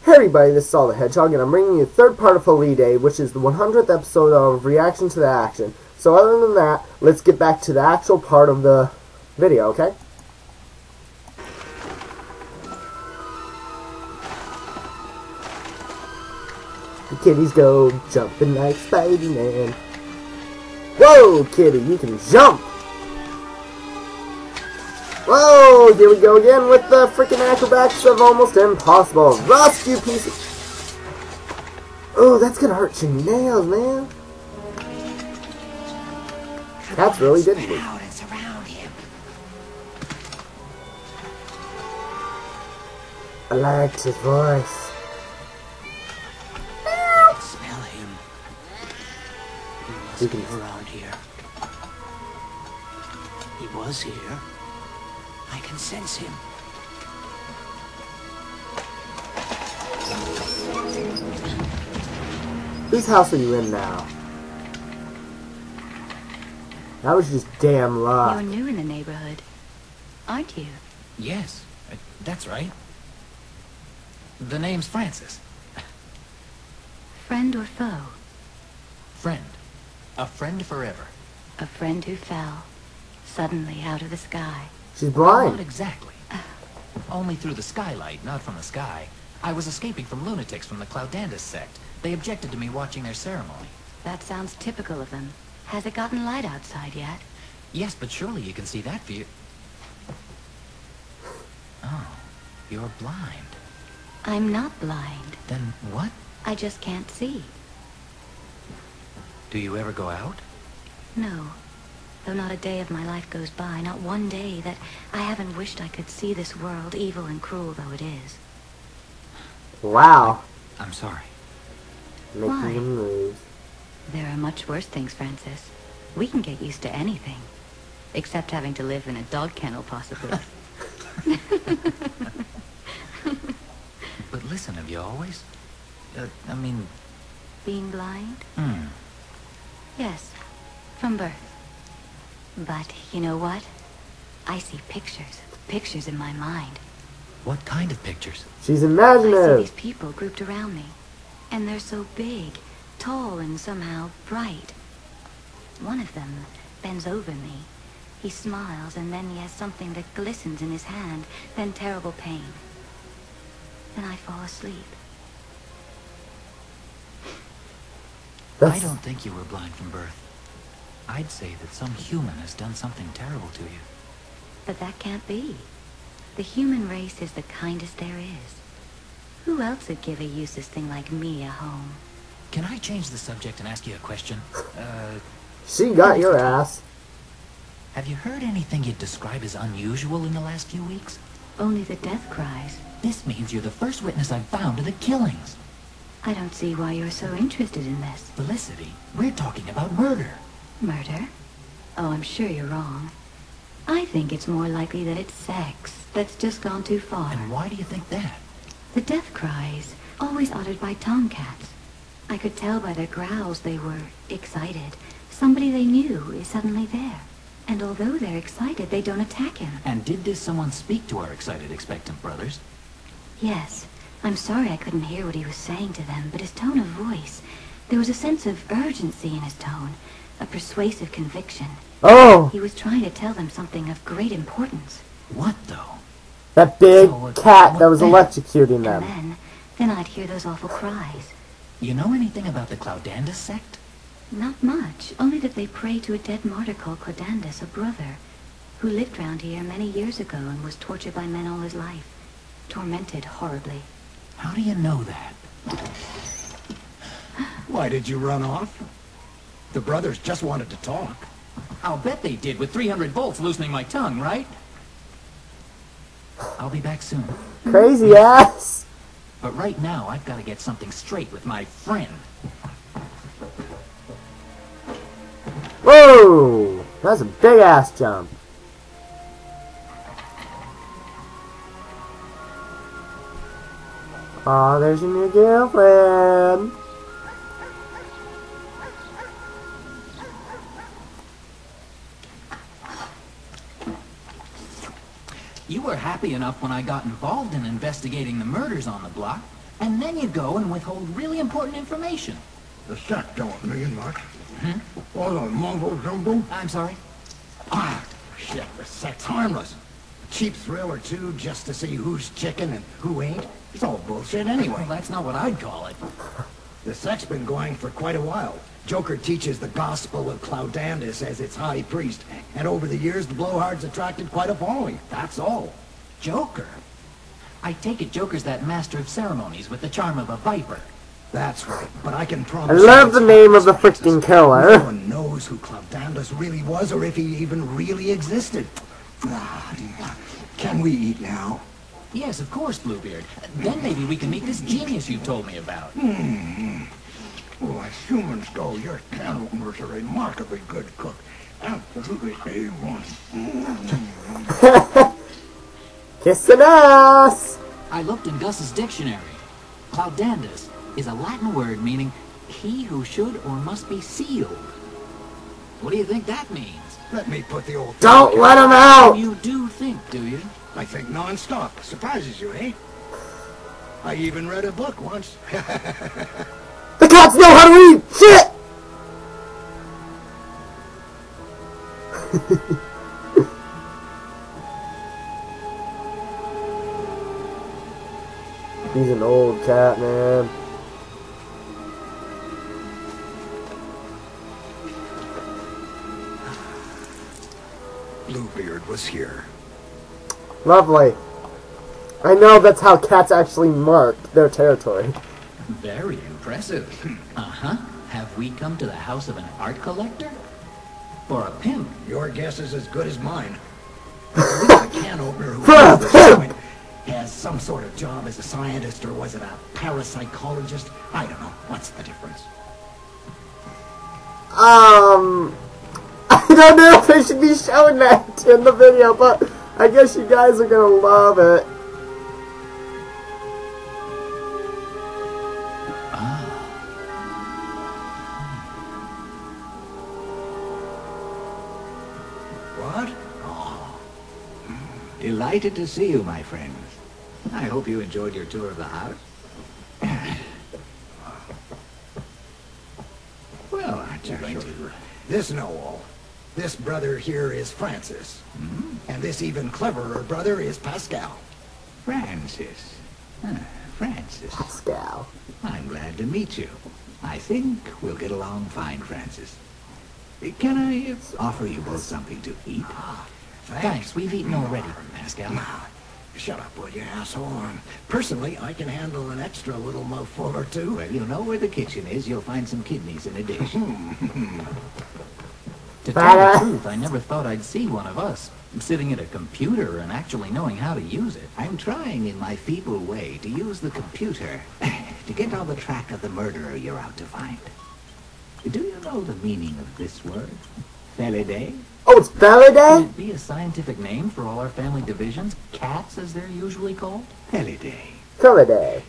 Hey everybody, this is Saw the Hedgehog, and I'm bringing you the third part of Felidae, which is the 100th episode of Reaction to the Action. So other than that, let's get back to the actual part of the video, okay? The kitties go jumping like Spider-Man. Whoa, kitty, you can jump! Whoa, here we go again with the freaking acrobatics of almost impossible. Rust, you piece of... Oh, that's gonna hurt your nails, man. That's really did me. Out and surround him. I liked his voice. I can smell him. He must be around here. He was here. I can sense him. Whose house are you in now? That was just damn luck. You're new in the neighborhood, aren't you? Yes, that's right. The name's Francis. Friend or foe? Friend. A friend forever. A friend who fell, suddenly out of the sky. She's Not blind. exactly. Only through the skylight, not from the sky. I was escaping from lunatics from the Cloud Dandis sect. They objected to me watching their ceremony. That sounds typical of them. Has it gotten light outside yet? Yes, but surely you can see that for you. Oh, you're blind. I'm not blind. Then what? I just can't see. Do you ever go out? No. Though not a day of my life goes by, not one day that I haven't wished I could see this world, evil and cruel though it is. Wow. I'm sorry. Making Why? him moves. There are much worse things, Francis. We can get used to anything. Except having to live in a dog kennel, possibly. But listen, have you always... Being blind? Yes. From birth. But you know what? I see pictures. Pictures in my mind. What kind of pictures? She's I see imaginative. these people grouped around me. And they're so big, tall, and somehow bright. One of them bends over me. He smiles, and then he has something that glistens in his hand, then terrible pain. Then I fall asleep. I don't think you were blind from birth. I'd say that some human has done something terrible to you. But that can't be. The human race is the kindest there is. Who else would give a useless thing like me a home? Can I change the subject and ask you a question? She got your ass. Have you heard anything you'd describe as unusual in the last few weeks? Only the death cries. This means you're the first witness I've found to the killings. I don't see why you're so interested in this. Felicity, we're talking about murder. Murder? Oh, I'm sure you're wrong. I think it's more likely that it's sex that's just gone too far. And why do you think that? The death cries, always uttered by tomcats. I could tell by their growls they were excited. Somebody they knew is suddenly there. And although they're excited, they don't attack him. And did this someone speak to our excited, expectant brothers? Yes. I'm sorry I couldn't hear what he was saying to them, but his tone of voice, there was a sense of urgency in his tone, a persuasive conviction. Oh! He was trying to tell them something of great importance. What, though? That big So, cat that was what- electrocuting them. And then I'd hear those awful cries. You know anything about the Cloud Dandis sect? Not much, only that they pray to a dead martyr called Cloud Dandis, a brother, who lived round here many years ago and was tortured by men all his life. Tormented horribly. How do you know that? Why did you run off? The brothers just wanted to talk. I'll bet they did with 300 volts loosening my tongue, right? I'll be back soon. Crazy ass! But right now, I've got to get something straight with my friend. Whoa! That's a big ass jump. Aw, there's your new girlfriend. You were happy enough when I got involved in investigating the murders on the block. And then you go and withhold really important information. The sect don't mean much. All the mumbo jumbo. I'm sorry? Ah, shit, the sect's harmless. A cheap thrill or two just to see who's chicken and who ain't. It's all bullshit anyway. Well, that's not what I'd call it. The sect's been going for quite a while. Joker teaches the gospel of Cloud Dandis as its high priest, and over the years the blowhards attracted quite a following. That's all. Joker? I take it Joker's that master of ceremonies with the charm of a viper. That's right, but I can I promise love the you name of the freaking killer. no one knows who Cloud Dandis really was or if he even really existed. Can we eat now? Yes, of course, Bluebeard. Then maybe we can meet this genius you told me about. Oh, as humans go, your can openers are a remarkably good cook. Absolutely A1. Kissing ass! I looked in Gus's dictionary. Cloud Dandis is a Latin word meaning he who should or must be sealed. What do you think that means? Let me put the old... Don't let him out! You do think, do you? I think non-stop. Surprises you, eh? I even read a book once. The cats know how to read! Shit! He's an old cat, man. Bluebeard was here. Lovely. I know that's how cats actually mark their territory. Very impressive. Uh-huh. Have we come to the house of an art collector? Or a pimp? Your guess is as good as mine. A can opener who at this point has some sort of job as a scientist, or was it a parapsychologist? I don't know. What's the difference? I don't know if I should be showing that in the video, but I guess you guys are gonna love it. What? Oh. Delighted to see you, my friends. I hope you enjoyed your tour of the house. Well, I just show you. This know-all. This brother here is Francis. And this even cleverer brother is Pascal. Francis. Francis. Pascal. I'm glad to meet you. I think we'll get along fine, Francis. Can I offer you both something to eat? Thanks, we've eaten already, Pascal. Shut up, will you, asshole? Personally, I can handle an extra little mouthful or two. Well, you know where the kitchen is. You'll find some kidneys in a dish. To tell the truth, I never thought I'd see one of us sitting at a computer and actually knowing how to use it. I'm trying in my feeble way to use the computer to get on the track of the murderer you're out to find. Do you know the meaning of this word? Felidae? Oh, it's Felidae? Could it be a scientific name for all our family divisions? Cats, as they're usually called? Felidae. Felidae.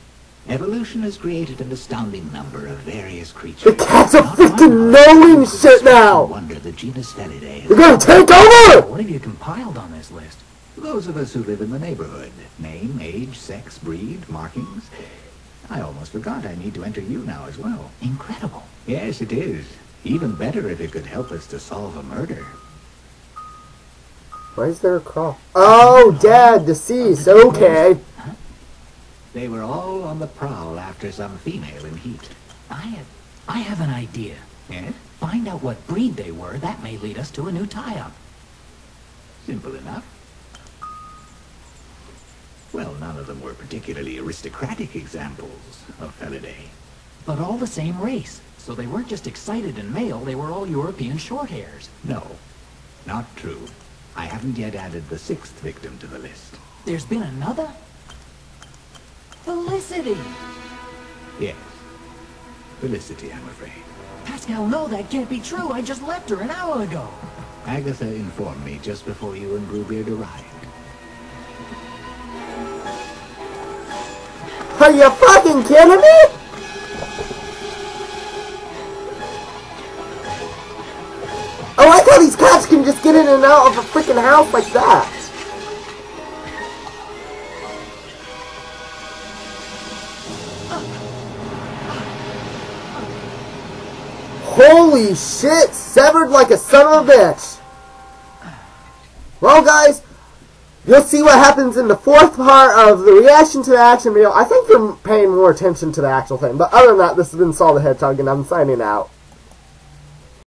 Evolution has created an astounding number of various creatures. The cats are Not freaking one knowing of shit them now! wonder the genus Felidae. They're gonna take over! What have you compiled on this list? Those of us who live in the neighborhood. Name, age, sex, breed, markings. I almost forgot I need to enter you now as well. Incredible. Yes, it is. Even better if it could help us to solve a murder. Why is there a call? Oh, dead, deceased, okay. They were all on the prowl after some female in heat. I have an idea. Yes? Find out what breed they were. That may lead us to a new tie-up. Simple enough. Well, none of them were particularly aristocratic examples of Felidae. But all the same race. So they weren't just excited and male, they were all European shorthairs. No, not true. I haven't yet added the sixth victim to the list. There's been another? Felicity! Yes. Felicity, I'm afraid. Pascal, no, that can't be true. I just left her an hour ago. Agatha informed me just before you and Bluebeard arrived. Are you fucking kidding me? I like how these cats can just get in and out of a freaking house like that. Holy shit! Severed like a son of a bitch! Well, guys, you'll see what happens in the fourth part of the reaction to the action video. I think you're paying more attention to the actual thing. But other than that, this has been Saw the Hedgehog, and I'm signing out.